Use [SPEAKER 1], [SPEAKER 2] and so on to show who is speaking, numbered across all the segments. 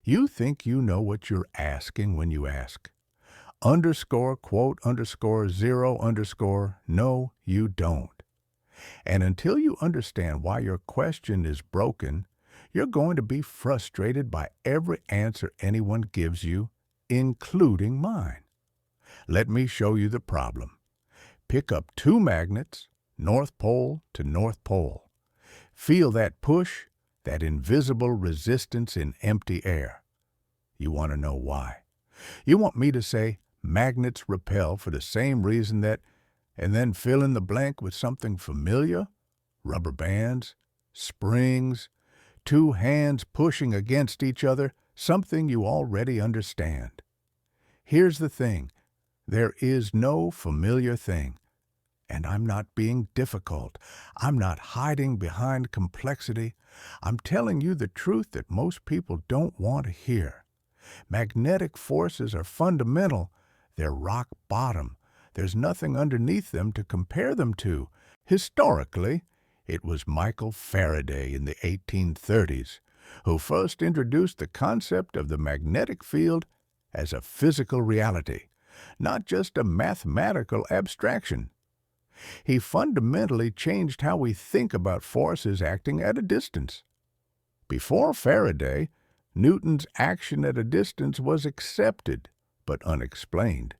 [SPEAKER 1] You think you know what you're asking when you ask. Underscore, quote, underscore, zero, underscore, no, you don't. And until you understand why your question is broken, you're going to be frustrated by every answer anyone gives you, including mine. Let me show you the problem. Pick up two magnets, North Pole to North Pole. Feel that push, that invisible resistance in empty air. You want to know why. You want me to say magnets repel for the same reason that, and then fill in the blank with something familiar? Rubber bands, springs, two hands pushing against each other, something you already understand. Here's the thing. There is no familiar thing. And I'm not being difficult. I'm not hiding behind complexity. I'm telling you the truth that most people don't want to hear. Magnetic forces are fundamental. They're rock bottom. There's nothing underneath them to compare them to. Historically, it was Michael Faraday in the 1830s who first introduced the concept of the magnetic field as a physical reality, not just a mathematical abstraction. He fundamentally changed how we think about forces acting at a distance. Before Faraday, Newton's action at a distance was accepted, but unexplained.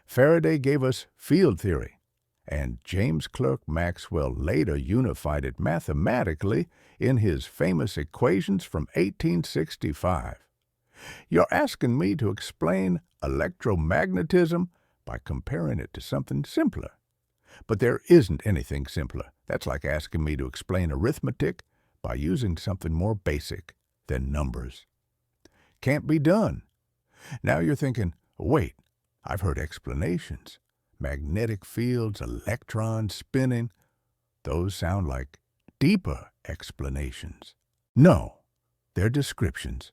[SPEAKER 1] Faraday gave us field theory, and James Clerk Maxwell later unified it mathematically in his famous equations from 1865. You're asking me to explain electromagnetism by comparing it to something simpler. But there isn't anything simpler. That's like asking me to explain arithmetic by using something more basic than numbers. Can't be done. Now you're thinking, wait, I've heard explanations. Magnetic fields, electrons spinning. Those sound like deeper explanations. No, they're descriptions.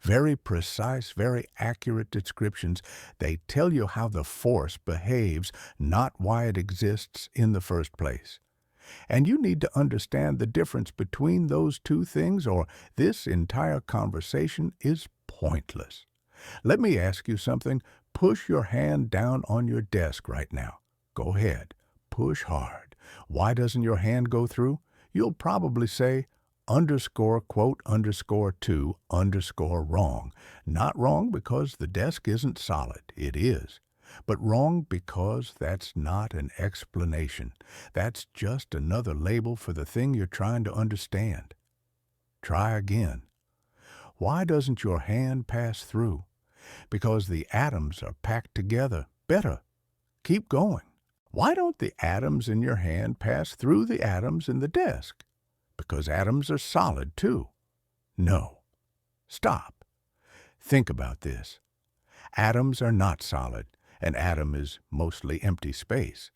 [SPEAKER 1] Very precise, very accurate descriptions. They tell you how the force behaves, not why it exists in the first place. And you need to understand the difference between those two things, or this entire conversation is pointless. Let me ask you something. Push your hand down on your desk right now. Go ahead. Push hard. Why doesn't your hand go through? You'll probably say, underscore, quote, underscore, to, underscore, wrong. Not wrong because the desk isn't solid. It is. But wrong because that's not an explanation. That's just another label for the thing you're trying to understand. Try again. Why doesn't your hand pass through? Because the atoms are packed together. Better. Keep going. Why don't the atoms in your hand pass through the atoms in the desk? Because atoms are solid, too. No. Stop. Think about this. Atoms are not solid. An atom is mostly empty space.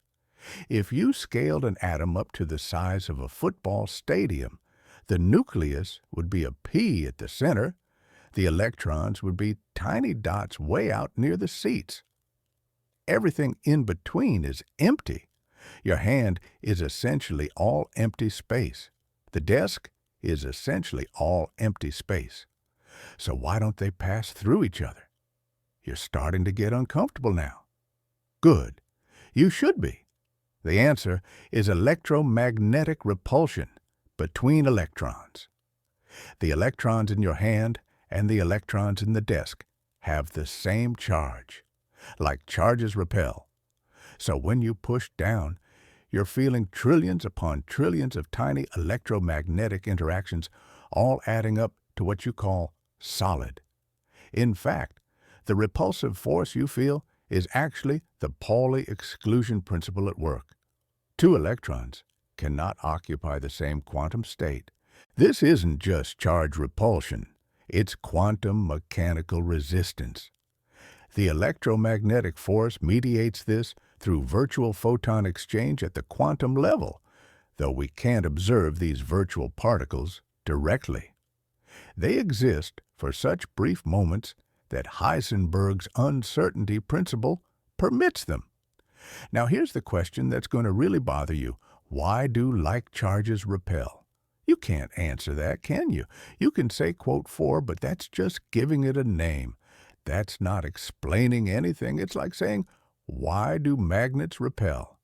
[SPEAKER 1] If you scaled an atom up to the size of a football stadium, the nucleus would be a pea at the center. The electrons would be tiny dots way out near the seats. Everything in between is empty. Your hand is essentially all empty space. The desk is essentially all empty space. So why don't they pass through each other? You're starting to get uncomfortable now. Good. You should be. The answer is electromagnetic repulsion between electrons. The electrons in your hand and the electrons in the desk have the same charge, like charges repel. So when you push down, you're feeling trillions upon trillions of tiny electromagnetic interactions, all adding up to what you call solid. In fact, the repulsive force you feel is actually the Pauli exclusion principle at work. Two electrons cannot occupy the same quantum state. This isn't just charge repulsion. It's quantum mechanical resistance. The electromagnetic force mediates this through virtual photon exchange at the quantum level, though we can't observe these virtual particles directly. They exist for such brief moments that Heisenberg's uncertainty principle permits them. Now here's the question that's going to really bother you. Why do like charges repel? You can't answer that, can you? You can say, quote, for, but that's just giving it a name. That's not explaining anything. It's like saying, why do magnets repel?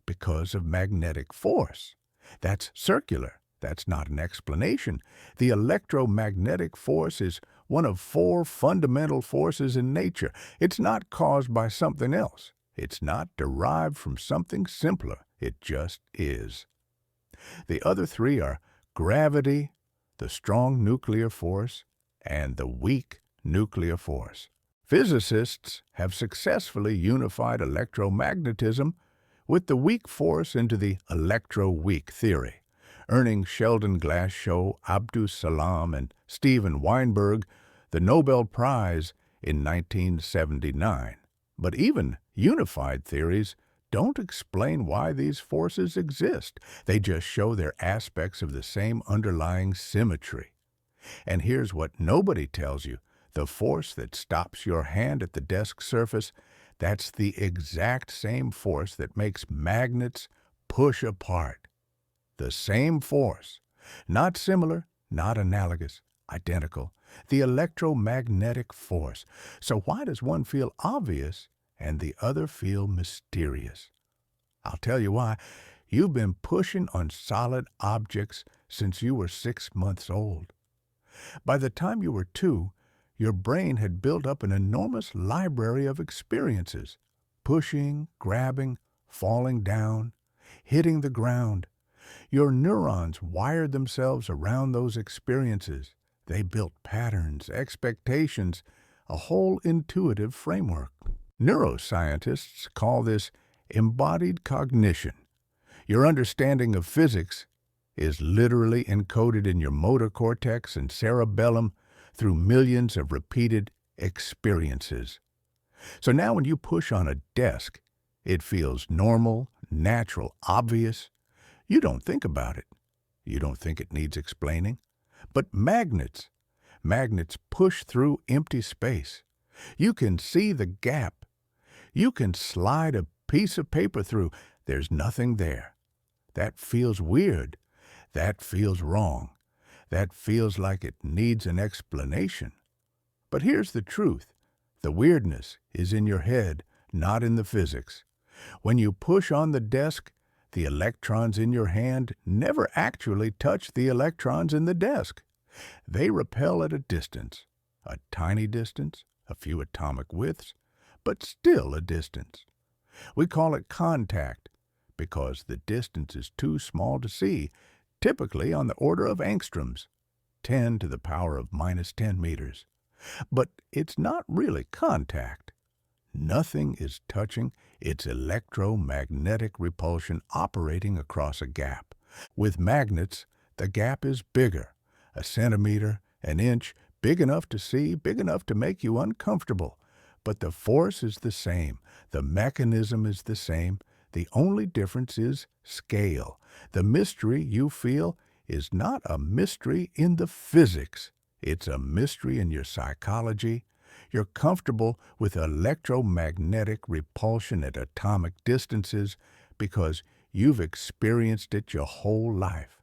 [SPEAKER 1] Because of magnetic force. That's circular. That's not an explanation. The electromagnetic force is one of four fundamental forces in nature. It's not caused by something else. It's not derived from something simpler. It just is. The other three are gravity, the strong nuclear force, and the weak nuclear force. Physicists have successfully unified electromagnetism with the weak force into the electroweak theory, earning Sheldon Glashow, Abdus Salam, and Steven Weinberg the Nobel Prize in 1979. But even unified theories don't explain why these forces exist. They just show their aspects of the same underlying symmetry. And here's what nobody tells you. The force that stops your hand at the desk surface, that's the exact same force that makes magnets push apart. The same force. Not similar, not analogous, identical. The electromagnetic force. So why does one feel obvious and the other feel mysterious? I'll tell you why. You've been pushing on solid objects since you were 6 months old. By the time you were 2, your brain had built up an enormous library of experiences. Pushing, grabbing, falling down, hitting the ground. Your neurons wired themselves around those experiences. They built patterns, expectations, a whole intuitive framework. Neuroscientists call this embodied cognition. Your understanding of physics is literally encoded in your motor cortex and cerebellum through millions of repeated experiences. So now when you push on a desk, it feels normal, natural, obvious. You don't think about it. You don't think it needs explaining. But magnets push through empty space. You can see the gap. You can slide a piece of paper through. There's nothing there. That feels weird. That feels wrong. That feels like it needs an explanation. But here's the truth. The weirdness is in your head, not in the physics. When you push on the desk, the electrons in your hand never actually touch the electrons in the desk. They repel at a distance, a tiny distance, a few atomic widths, but still a distance. We call it contact because the distance is too small to see, typically on the order of angstroms, 10 to the power of minus 10 meters. But it's not really contact. Nothing is touching. It's electromagnetic repulsion operating across a gap. With magnets, the gap is bigger, a centimeter, an inch, big enough to see, big enough to make you uncomfortable. But the force is the same. The mechanism is the same. The only difference is scale. The mystery you feel is not a mystery in the physics. It's a mystery in your psychology. You're comfortable with electromagnetic repulsion at atomic distances because you've experienced it your whole life.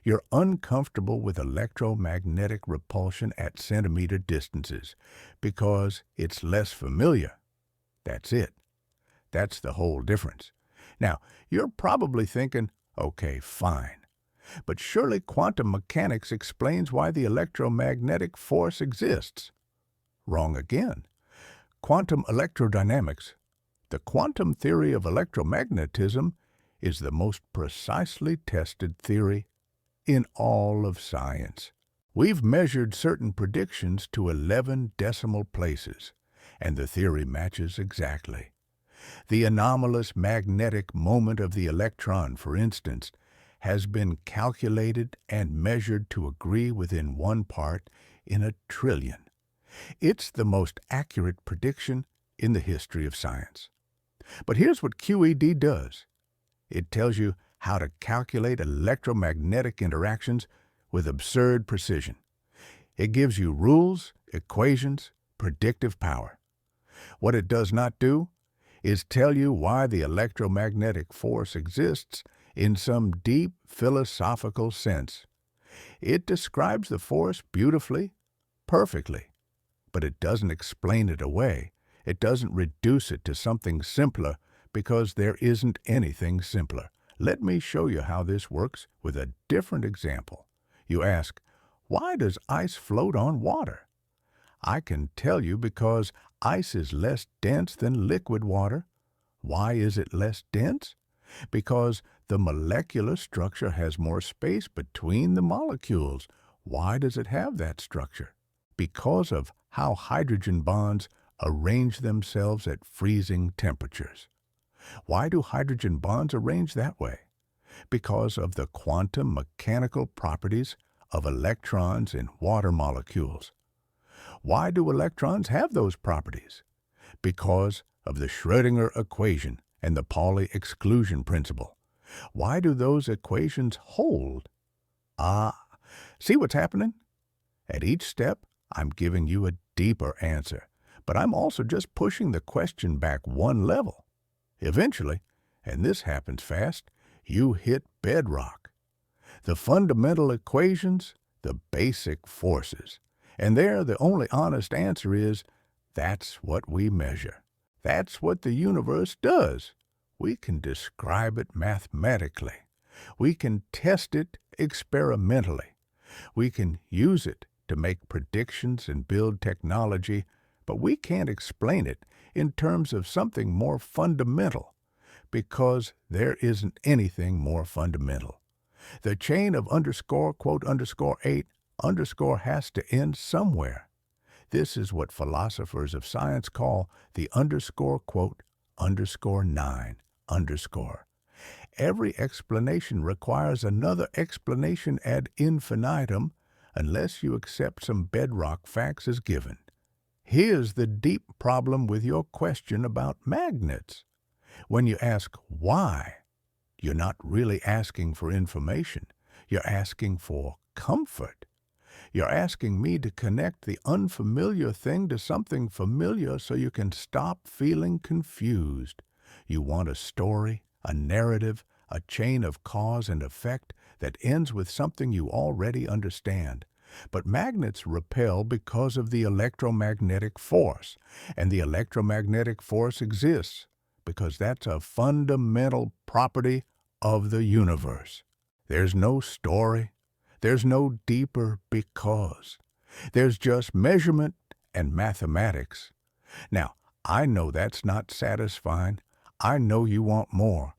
[SPEAKER 1] You're uncomfortable with electromagnetic repulsion at centimeter distances because it's less familiar. That's it. That's the whole difference. Now, you're probably thinking, okay, fine. But surely quantum mechanics explains why the electromagnetic force exists. Wrong again. Quantum electrodynamics, the quantum theory of electromagnetism, is the most precisely tested theory in all of science. We've measured certain predictions to 11 decimal places, and the theory matches exactly. The anomalous magnetic moment of the electron, for instance, has been calculated and measured to agree within 1 part in a trillion. It's the most accurate prediction in the history of science. But here's what QED does. It tells you how to calculate electromagnetic interactions with absurd precision. It gives you rules, equations, predictive power. What it does not do is tell you why the electromagnetic force exists in some deep philosophical sense. It describes the force beautifully, perfectly, but it doesn't explain it away. It doesn't reduce it to something simpler because there isn't anything simpler. Let me show you how this works with a different example. You ask, why does ice float on water? I can tell you because ice is less dense than liquid water. Why is it less dense? Because the molecular structure has more space between the molecules. Why does it have that structure? Because of how hydrogen bonds arrange themselves at freezing temperatures. Why do hydrogen bonds arrange that way? Because of the quantum mechanical properties of electrons in water molecules. Why do electrons have those properties? Because of the Schrödinger equation and the Pauli exclusion principle. Why do those equations hold? See what's happening? At each step, I'm giving you a deeper answer, but I'm also just pushing the question back one level. Eventually, and this happens fast, you hit bedrock. The fundamental equations, the basic forces. And there, the only honest answer is, that's what we measure. That's what the universe does. We can describe it mathematically. We can test it experimentally. We can use it to make predictions and build technology, but we can't explain it in terms of something more fundamental, because there isn't anything more fundamental. The chain of underscore, quote, underscore 8, underscore has to end somewhere. This is what philosophers of science call the underscore, quote, underscore 9, underscore. Every explanation requires another explanation ad infinitum unless you accept some bedrock facts as given. Here's the deep problem with your question about magnets. When you ask why, you're not really asking for information. You're asking for comfort. You're asking me to connect the unfamiliar thing to something familiar so you can stop feeling confused. You want a story, a narrative, a chain of cause and effect that ends with something you already understand. But magnets repel because of the electromagnetic force, and the electromagnetic force exists because that's a fundamental property of the universe. There's no story. There's no deeper because. There's just measurement and mathematics. Now, I know that's not satisfying. I know you want more.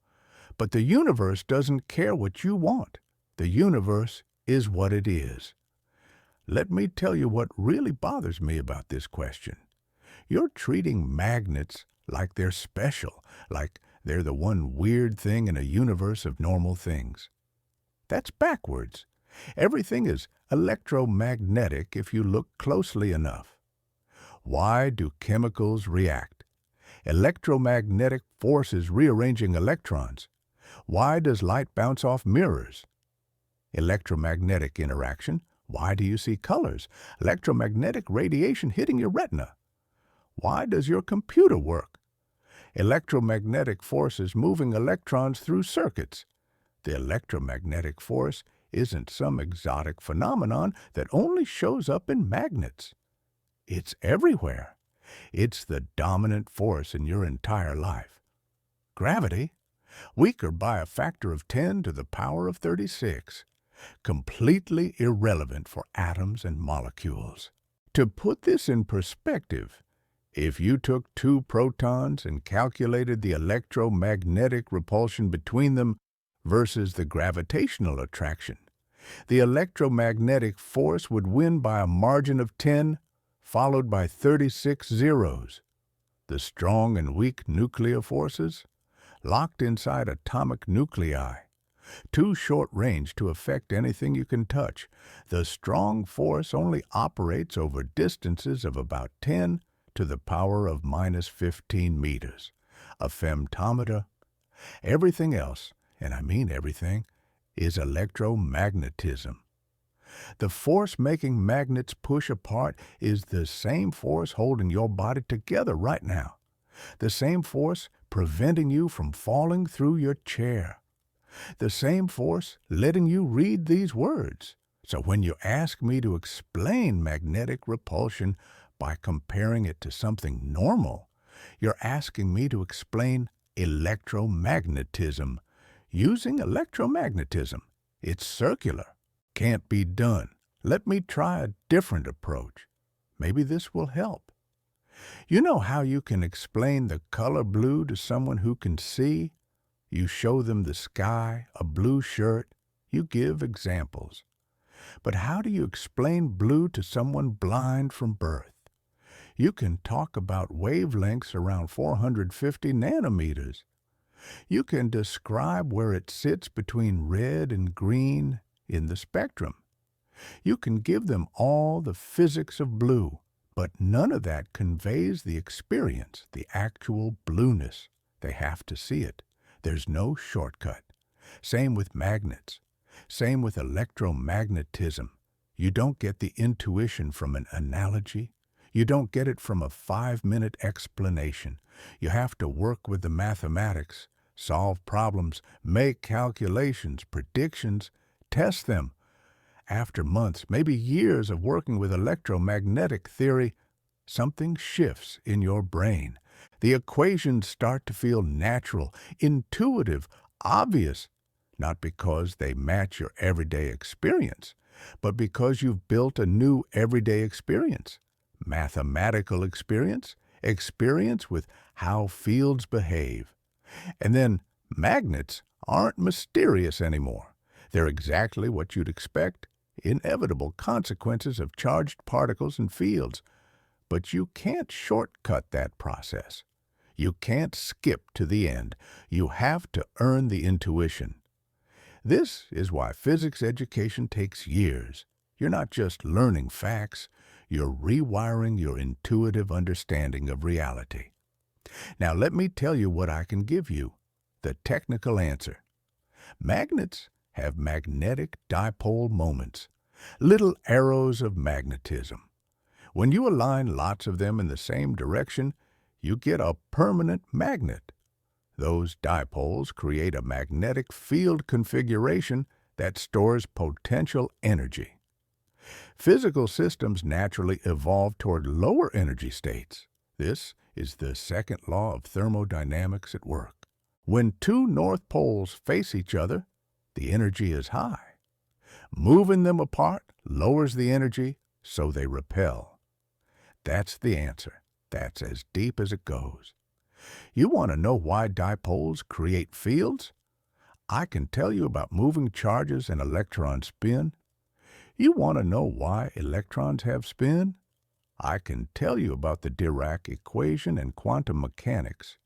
[SPEAKER 1] But the universe doesn't care what you want. The universe is what it is. Let me tell you what really bothers me about this question. You're treating magnets like they're special, like they're the one weird thing in a universe of normal things. That's backwards. Everything is electromagnetic if you look closely enough. Why do chemicals react? Electromagnetic forces rearranging electrons. Why does light bounce off mirrors? Electromagnetic interaction. Why do you see colors? Electromagnetic radiation hitting your retina. Why does your computer work? Electromagnetic forces moving electrons through circuits. The electromagnetic force isn't some exotic phenomenon that only shows up in magnets. It's everywhere. It's the dominant force in your entire life. Gravity, weaker by a factor of 10 to the power of 36, completely irrelevant for atoms and molecules. To put this in perspective, if you took two protons and calculated the electromagnetic repulsion between them versus the gravitational attraction, the electromagnetic force would win by a margin of 10, followed by 36 zeros. The strong and weak nuclear forces, locked inside atomic nuclei, too short range to affect anything you can touch. The strong force only operates over distances of about 10 to the power of minus 15 meters. A femtometer. Everything else, and I mean everything, is electromagnetism. The force making magnets push apart is the same force holding your body together right now. The same force preventing you from falling through your chair. The same force letting you read these words. So when you ask me to explain magnetic repulsion by comparing it to something normal, you're asking me to explain electromagnetism using electromagnetism. It's circular. Can't be done. Let me try a different approach. Maybe this will help. You know how you can explain the color blue to someone who can see? You show them the sky, a blue shirt. You give examples. But how do you explain blue to someone blind from birth? You can talk about wavelengths around 450 nanometers. You can describe where it sits between red and green in the spectrum. You can give them all the physics of blue, but none of that conveys the experience, the actual blueness. They have to see it. There's no shortcut. Same with magnets. Same with electromagnetism. You don't get the intuition from an analogy. You don't get it from a 5-minute explanation. You have to work with the mathematics, solve problems, make calculations, predictions, test them. After months, maybe years of working with electromagnetic theory, something shifts in your brain. The equations start to feel natural, intuitive, obvious, not because they match your everyday experience, but because you've built a new everyday experience, mathematical experience, experience with how fields behave. And then magnets aren't mysterious anymore. They're exactly what you'd expect, inevitable consequences of charged particles and fields. But you can't shortcut that process. You can't skip to the end. You have to earn the intuition. This is why physics education takes years. You're not just learning facts, you're rewiring your intuitive understanding of reality. Now let me tell you what I can give you, the technical answer. Magnets have magnetic dipole moments, little arrows of magnetism. When you align lots of them in the same direction, you get a permanent magnet. Those dipoles create a magnetic field configuration that stores potential energy. Physical systems naturally evolve toward lower energy states. This is the second law of thermodynamics at work. When two north poles face each other, the energy is high. Moving them apart lowers the energy, so they repel. That's the answer. That's as deep as it goes. You want to know why dipoles create fields? I can tell you about moving charges and electron spin. You want to know why electrons have spin? I can tell you about the Dirac equation and quantum mechanics.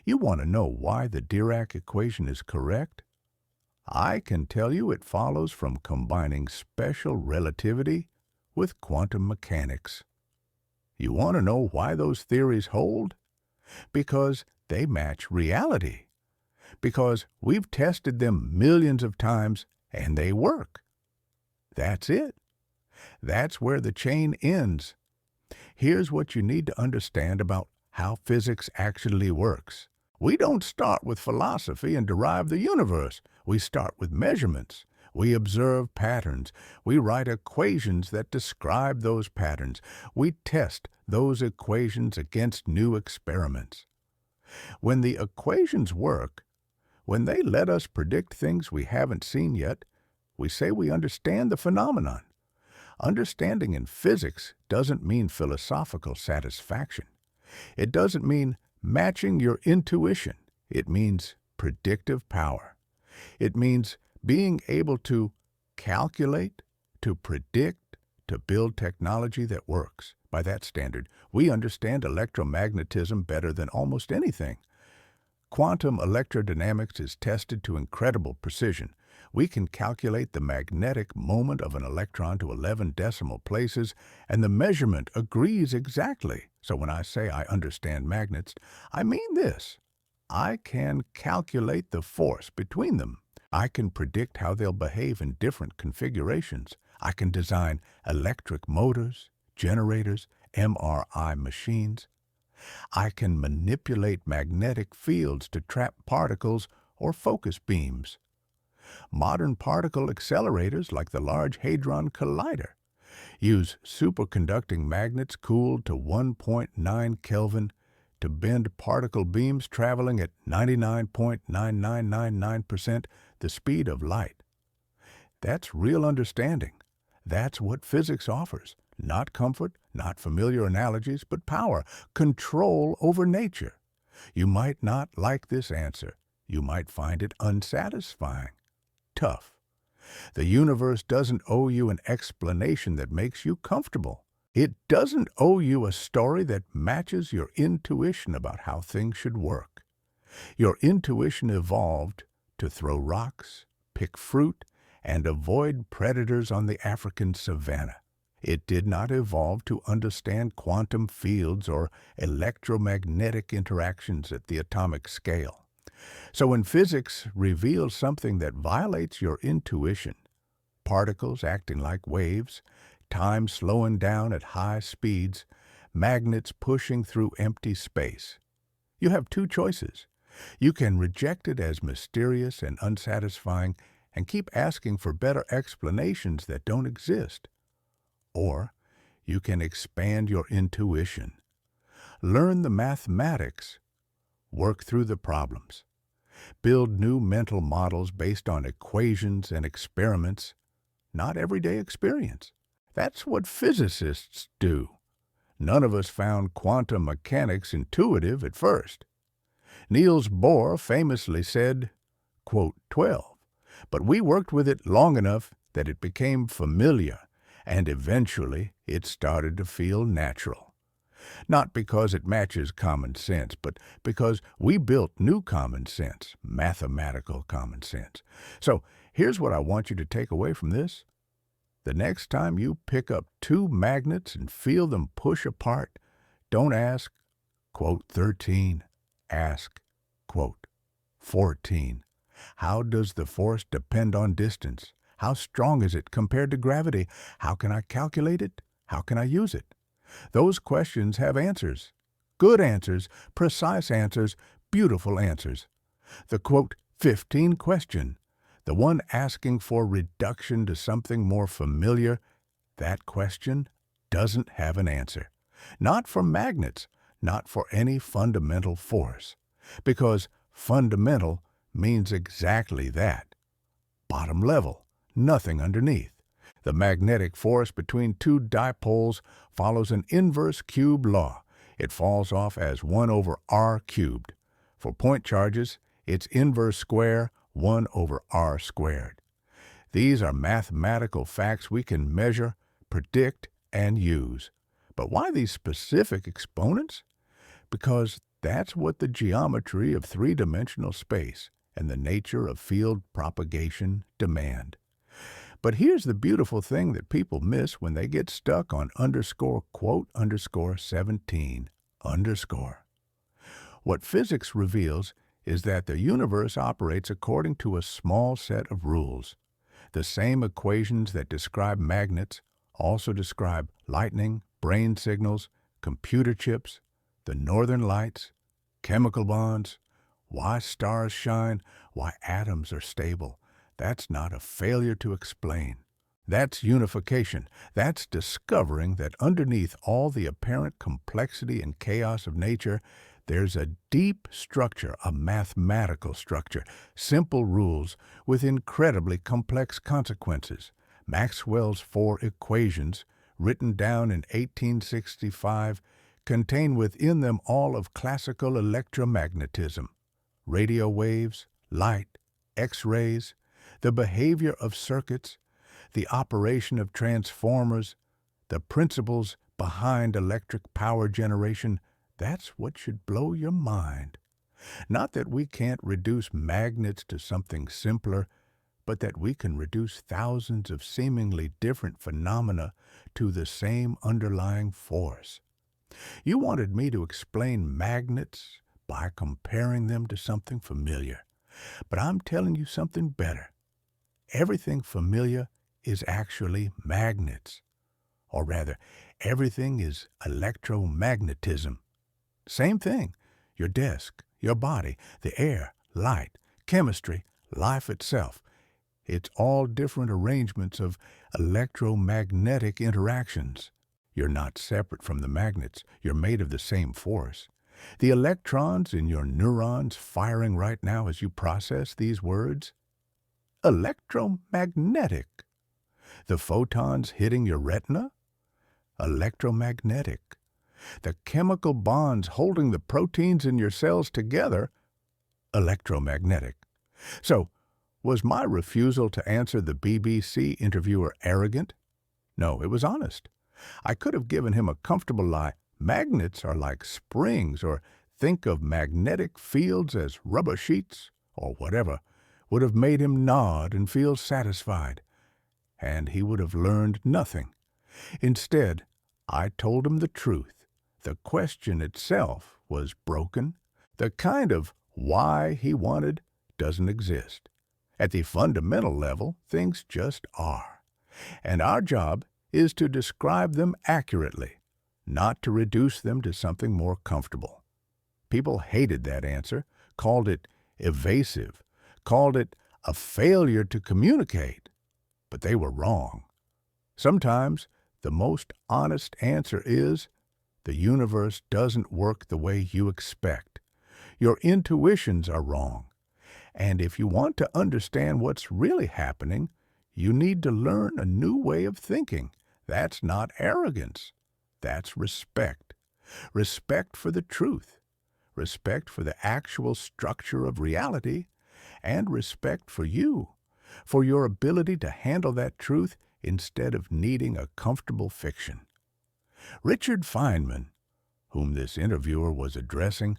[SPEAKER 1] You want to know why the Dirac equation is correct? I can tell you it follows from combining special relativity with quantum mechanics. You want to know why those theories hold? Because they match reality. Because we've tested them millions of times and they work. That's it. That's where the chain ends. Here's what you need to understand about how physics actually works. We don't start with philosophy and derive the universe. We start with measurements. We observe patterns. We write equations that describe those patterns. We test those equations against new experiments. When the equations work, when they let us predict things we haven't seen yet, we say we understand the phenomenon. Understanding in physics doesn't mean philosophical satisfaction. It doesn't mean matching your intuition. It means predictive power. It means being able to calculate, to predict, to build technology that works. By that standard, we understand electromagnetism better than almost anything. Quantum electrodynamics is tested to incredible precision. We can calculate the magnetic moment of an electron to 11 decimal places, and the measurement agrees exactly. So when I say I understand magnets, I mean this. I can calculate the force between them. I can predict how they'll behave in different configurations. I can design electric motors, generators, MRI machines. I can manipulate magnetic fields to trap particles or focus beams. Modern particle accelerators like the Large Hadron Collider use superconducting magnets cooled to 1.9 Kelvin to bend particle beams traveling at 99.9999% the speed of light. That's real understanding. That's what physics offers. Not comfort, not familiar analogies, but power, control over nature. You might not like this answer. You might find it unsatisfying, tough. The universe doesn't owe you an explanation that makes you comfortable. It doesn't owe you a story that matches your intuition about how things should work. Your intuition evolved to throw rocks, pick fruit, and avoid predators on the African savanna. It did not evolve to understand quantum fields or electromagnetic interactions at the atomic scale. So when physics reveals something that violates your intuition, particles acting like waves, time slowing down at high speeds, magnets pushing through empty space, you have two choices. You can reject it as mysterious and unsatisfying and keep asking for better explanations that don't exist. Or you can expand your intuition, learn the mathematics, work through the problems, build new mental models based on equations and experiments, not everyday experience. That's what physicists do. None of us found quantum mechanics intuitive at first. Niels Bohr famously said, quote, 12, but we worked with it long enough that it became familiar, and eventually it started to feel natural. Not because it matches common sense, but because we built new common sense, mathematical common sense. So here's what I want you to take away from this. The next time you pick up two magnets and feel them push apart, don't ask, quote, 13. Ask, quote, 14. How does the force depend on distance? How strong is it compared to gravity? How can I calculate it? How can I use it? Those questions have answers. Good answers, precise answers, beautiful answers. The, quote, 15 question, the one asking for reduction to something more familiar, that question doesn't have an answer. Not for magnets, not for any fundamental force. Because fundamental means exactly that. Bottom level, nothing underneath. The magnetic force between two dipoles follows an inverse cube law. It falls off as 1 over r cubed. For point charges, its inverse square, 1 over r squared. These are mathematical facts we can measure, predict, and use. But why these specific exponents? Because that's what the geometry of three-dimensional space and the nature of field propagation demand. But here's the beautiful thing that people miss when they get stuck on underscore quote underscore 17 underscore. What physics reveals is that the universe operates according to a small set of rules. The same equations that describe magnets also describe lightning, brain signals, computer chips, the northern lights, chemical bonds, why stars shine, why atoms are stable. That's not a failure to explain. That's unification. That's discovering that underneath all the apparent complexity and chaos of nature, there's a deep structure, a mathematical structure, simple rules with incredibly complex consequences. Maxwell's 4 equations, written down in 1865, contain within them all of classical electromagnetism, radio waves, light, X-rays, the behavior of circuits, the operation of transformers, the principles behind electric power generation. That's what should blow your mind. Not that we can't reduce magnets to something simpler, but that we can reduce thousands of seemingly different phenomena to the same underlying force. You wanted me to explain magnets by comparing them to something familiar, but I'm telling you something better. Everything familiar is actually magnets. Or rather, everything is electromagnetism. Same thing. Your desk, your body, the air, light, chemistry, life itself. It's all different arrangements of electromagnetic interactions. You're not separate from the magnets. You're made of the same force. The electrons in your neurons firing right now as you process these words? Electromagnetic. The photons hitting your retina? Electromagnetic. The chemical bonds holding the proteins in your cells together? Electromagnetic. So, was my refusal to answer the BBC interviewer arrogant? No, it was honest. I could have given him a comfortable lie. Magnets are like springs, or think of magnetic fields as rubber sheets, or whatever, would have made him nod and feel satisfied. And he would have learned nothing. Instead, I told him the truth. The question itself was broken. The kind of why he wanted doesn't exist. At the fundamental level, things just are. And our job is to describe them accurately, not to reduce them to something more comfortable. People hated that answer, called it evasive, called it a failure to communicate. But they were wrong. Sometimes the most honest answer is, the universe doesn't work the way you expect. Your intuitions are wrong. And if you want to understand what's really happening, you need to learn a new way of thinking. That's not arrogance. That's respect. Respect for the truth. Respect for the actual structure of reality. And respect for you, for your ability to handle that truth instead of needing a comfortable fiction. Richard Feynman, whom this interviewer was addressing,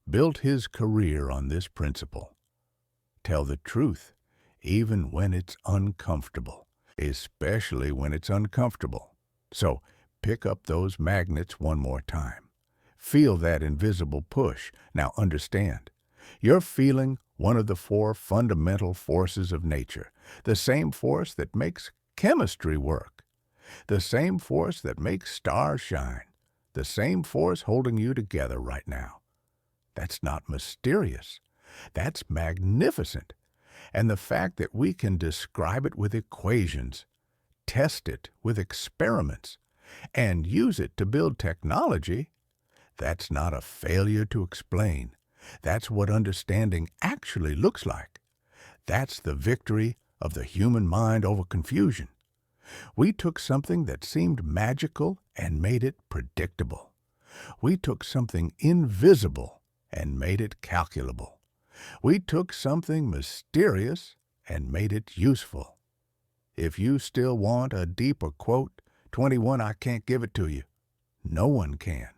[SPEAKER 1] built his career on this principle. Tell the truth, even when it's uncomfortable, especially when it's uncomfortable. So, pick up those magnets one more time. Feel that invisible push. Now understand, you're feeling one of the 4 fundamental forces of nature, the same force that makes chemistry work, the same force that makes stars shine, the same force holding you together right now. That's not mysterious. That's magnificent. And the fact that we can describe it with equations, test it with experiments, and use it to build technology, that's not a failure to explain. That's what understanding actually looks like. That's the victory of the human mind over confusion. We took something that seemed magical and made it predictable. We took something invisible and made it calculable. We took something mysterious and made it useful. If you still want a deeper quote, 21, I can't give it to you. No one can.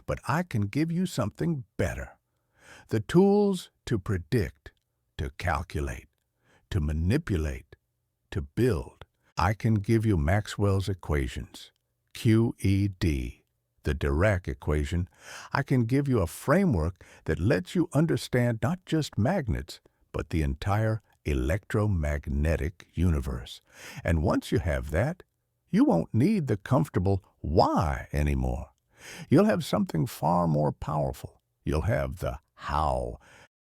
[SPEAKER 1] But I can give you something better. The tools to predict, to calculate, to manipulate, to build. I can give you Maxwell's equations, QED, the Dirac equation. I can give you a framework that lets you understand not just magnets, but the entire electromagnetic universe. And once you have that, you won't need the comfortable why anymore. You'll have something far more powerful. You'll have the how,